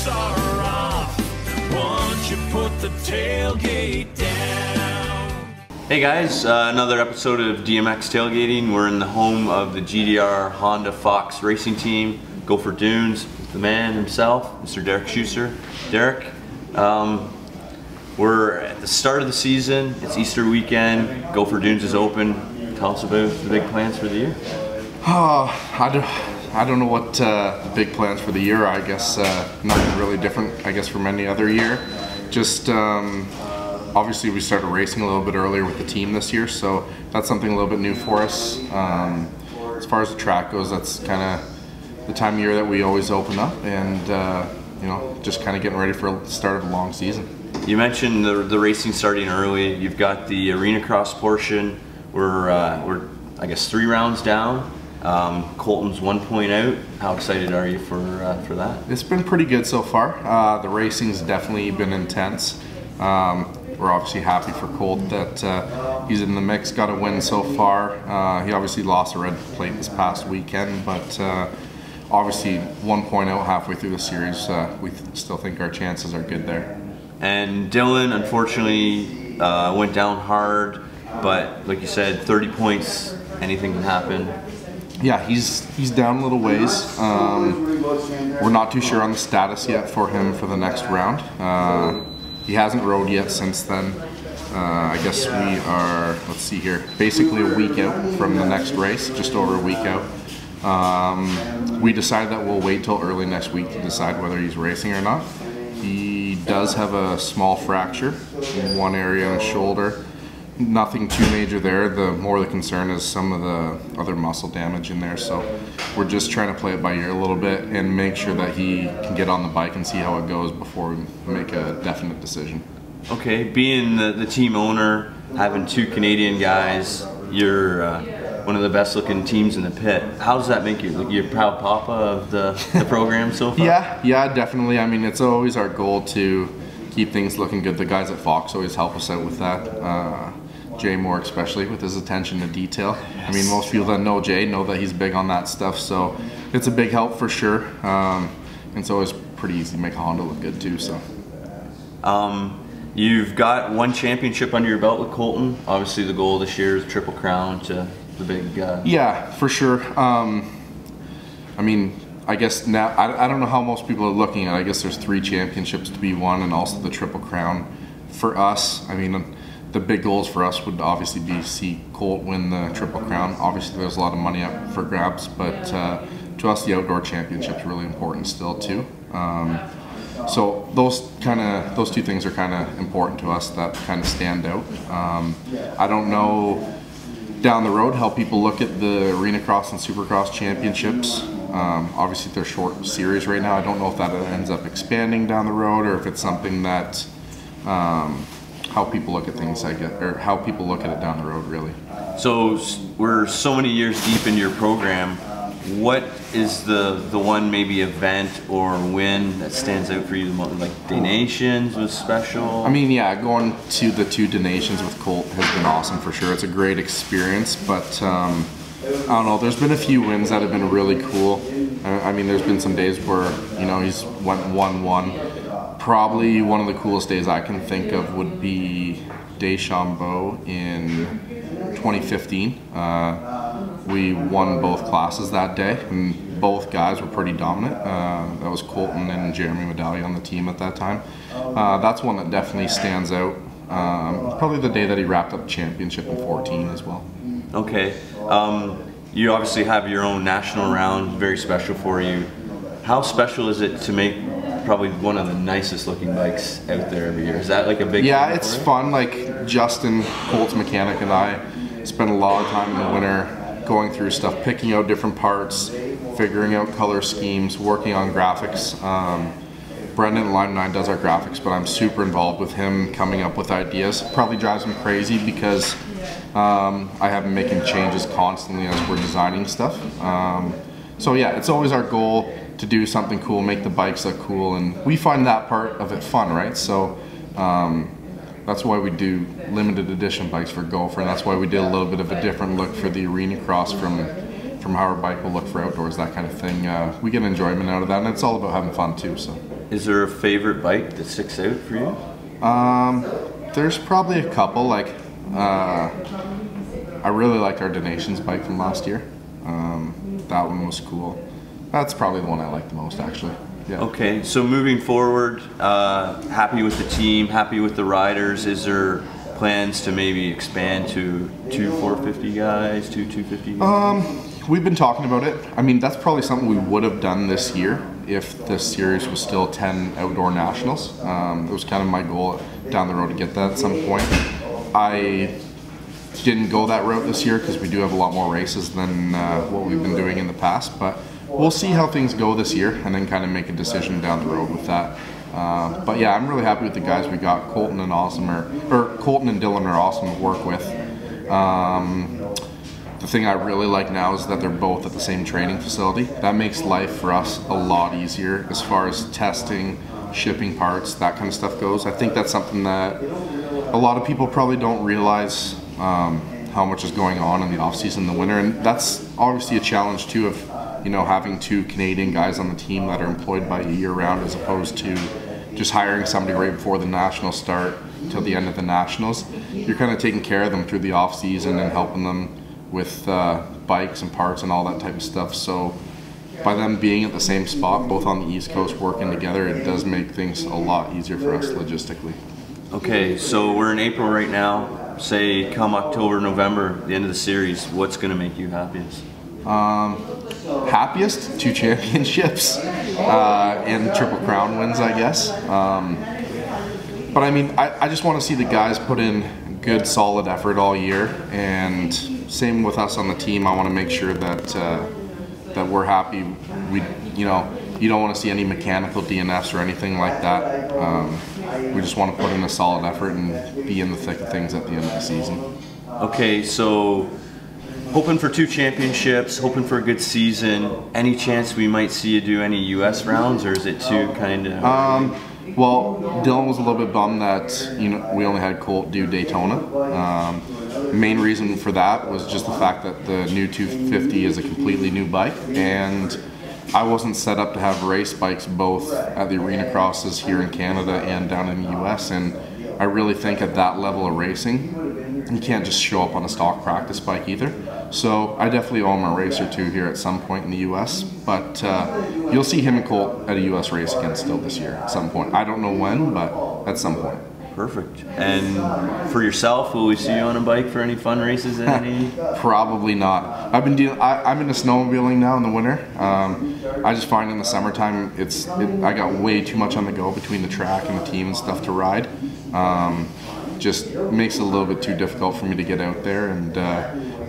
are off. Once you put the tailgate down. Hey guys, another episode of DMX Tailgating. We're in the home of the GDR Honda Fox Racing Team. Gopher Dunes, the man himself, Mr. Derek Schuster. Derek, we're at the start of the season. It's Easter weekend. Gopher Dunes is open. Tell us about the big plans for the year. I don't know what the big plans for the year are. I guess nothing really different, I guess, from any other year. Just obviously we started racing a little bit earlier with the team this year, so that's something a little bit new for us. As far as the track goes, that's kind of the time of year that we always open up, and you know, just kind of getting ready for the start of a long season. You mentioned the racing starting early. You've got the Arenacross portion. We're I guess 3 rounds down. Colton's 1 point out. How excited are you for that? It's been pretty good so far. The racing's definitely been intense. We're obviously happy for Colt that he's in the mix, got a win so far. He obviously lost a red plate this past weekend, but obviously 1 point out halfway through the series, we still think our chances are good there. And Dylan, unfortunately, went down hard, but like you said, 30 points, anything can happen. Yeah, he's down a little ways. We're not too sure on the status yet for him for the next round. He hasn't rode yet since then. I guess we are, let's see here, basically a week out from the next race, just over a week out. We decided that we'll wait till early next week to decide whether he's racing or not. He does have a small fracture in one area on his shoulder. Nothing too major there. The more the concern is some of the other muscle damage in there. So we're just trying to play it by ear a little bit and make sure that he can get on the bike and see how it goes before we make a definite decision. Okay, being the team owner, having 2 Canadian guys, you're one of the best looking teams in the pit. How does that make you? Like, you're proud papa of the program so far? Yeah, definitely. I mean, it's always our goal to keep things looking good. The guys at Fox always help us out with that. Jay Moore especially, with his attention to detail. Yes. I mean, most people that know Jay know that he's big on that stuff, so it's a big help for sure. And it's always pretty easy to make a Honda look good too. So. You've got 1 championship under your belt with Colton. Obviously the goal this year is Triple Crown to the big... Yeah, for sure. I mean, I guess now, I don't know how most people are looking at it. I guess there's 3 championships to be won and also the Triple Crown. For us, I mean, the big goals for us would obviously be see Colt win the Triple Crown. Obviously there's a lot of money up for grabs, but to us the outdoor championship's really important still too. So those 2 things are kind of important to us, that kind of stand out. I don't know down the road how people look at the Arenacross and Supercross championships. Obviously they're short series right now. I don't know if that ends up expanding down the road or if it's something that how people look at things, I guess, or how people look at it down the road, really. So we're so many years deep into your program. What is the one maybe event or win that stands out for you the most? Like Day Nations was special? I mean, yeah, going to the 2 Day Nations with Colt has been awesome for sure. It's a great experience, but I don't know, there's been a few wins that have been really cool. I mean, there's been some days where, you know, he's went 1-1. Probably one of the coolest days I can think of would be Deschambault in 2015. We won both classes that day, and both guys were pretty dominant. That was Colton and Jeremy Medallion on the team at that time. That's one that definitely stands out. Probably the day that he wrapped up the championship in 14 as well. Okay. You obviously have your own national round, very special for you. How special is it to make probably one of the nicest looking bikes out there every year? Is that like a big... Yeah, it's fun. Like Justin, Colt's mechanic, and I spend a lot of time in the winter going through stuff, picking out different parts, figuring out color schemes, working on graphics. Brendan at Line 9 does our graphics, but I'm super involved with him coming up with ideas. Probably drives him crazy because I have him making changes constantly as we're designing stuff. So yeah, it's always our goal to do something cool, make the bikes look cool, and we find that part of it fun, right? So that's why we do limited edition bikes for Gopher, and that's why we did a little bit of a different look for the Arenacross from how our bike will look for outdoors, that kind of thing. We get enjoyment out of that, and it's all about having fun too. So. Is there a favorite bike that sticks out for you? There's probably a couple. Like, I really liked our Donations bike from last year. That one was cool. That's probably the one I like the most, actually. Yeah. Okay, so moving forward, happy with the team, happy with the riders. Is there plans to maybe expand to 2 450 guys, 2 250 guys? We've been talking about it. I mean, that's probably something we would have done this year if this series was still 10 outdoor nationals. It was kind of my goal down the road to get that at some point. I didn't go that route this year because we do have a lot more races than what we've been doing in the past, but we'll see how things go this year and then kind of make a decision down the road with that. But yeah, I'm really happy with the guys we got. Colton and Dylan are awesome to work with. The thing I really like now is that they're both at the same training facility. That makes life for us a lot easier as far as testing, shipping parts, that kind of stuff goes. I think that's something that a lot of people probably don't realize how much is going on in the off season in the winter, and that's obviously a challenge too of having 2 Canadian guys on the team that are employed by year round as opposed to just hiring somebody right before the nationals start till the end of the nationals. You're kind of taking care of them through the off season and helping them with bikes and parts and all that type of stuff. So by them being at the same spot, both on the East Coast working together, it does make things a lot easier for us logistically. Okay, so we're in April right now. Say come October, November, the end of the series, what's going to make you happiest? Happiest, 2 championships and Triple Crown wins, I guess. But I mean, I just want to see the guys put in good, solid effort all year, and same with us on the team. I want to make sure that that we're happy. You don't want to see any mechanical DNFs or anything like that. We just want to put in a solid effort and be in the thick of things at the end of the season. Okay, so hoping for 2 championships, hoping for a good season. Any chance we might see you do any US rounds, or is it too kind of? Well, Dylan was a little bit bummed that we only had Colt do Daytona. Main reason for that was just the fact that the new 250 is a completely new bike, and I wasn't set up to have race bikes both at the Arenacrosses here in Canada and down in the US, and I really think at that level of racing, you can't just show up on a stock practice bike either. So I definitely owe him a race or 2 here at some point in the US, but you'll see him and Colt at a US race again still this year at some point. I don't know when, but at some point. Perfect. And for yourself, will we see you on a bike for any fun races? Probably not. I'm into snowmobiling now in the winter. I just find in the summertime I got way too much on the go between the track and the team and stuff to ride. Just makes it a little bit too difficult for me to get out there, and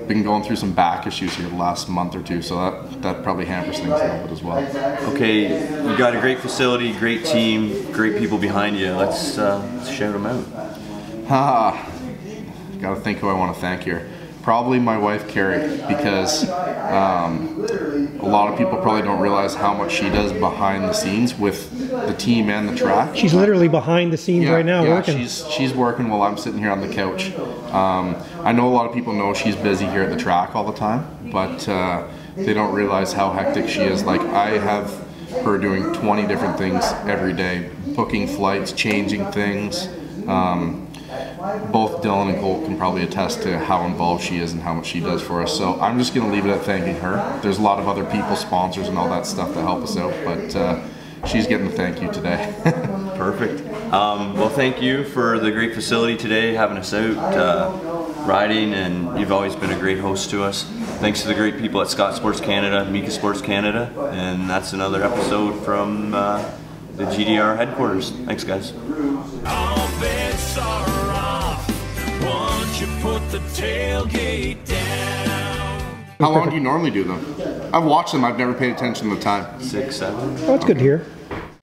been going through some back issues here the last month or 2, so that probably hampers things a little bit as well. Okay, you got a great facility, great team, great people behind you. Let's shout them out. Gotta think who I want to thank here. Probably my wife Carrie, because a lot of people probably don't realize how much she does behind the scenes with the team and the track. She's literally behind the scenes right now working. She's working while I'm sitting here on the couch. I know a lot of people know she's busy here at the track all the time, but they don't realize how hectic she is. Like, I have her doing 20 different things every day, booking flights, changing things. Both Dylan and Colt can probably attest to how involved she is and how much she does for us. So I'm just going to leave it at thanking her. There's a lot of other people, sponsors and all that stuff that help us out, but she's getting the thank you today. Perfect. Well, thank you for the great facility today, having us out riding, and you've always been a great host to us. Thanks to the great people at Scott Sports Canada, Mika Sports Canada, and that's another episode from the GDR headquarters. Thanks, guys. All bets are off once you put the tailgate down. How long do you normally do them? I've watched them, I've never paid attention to the time. 6, 7. Oh, that's good to hear.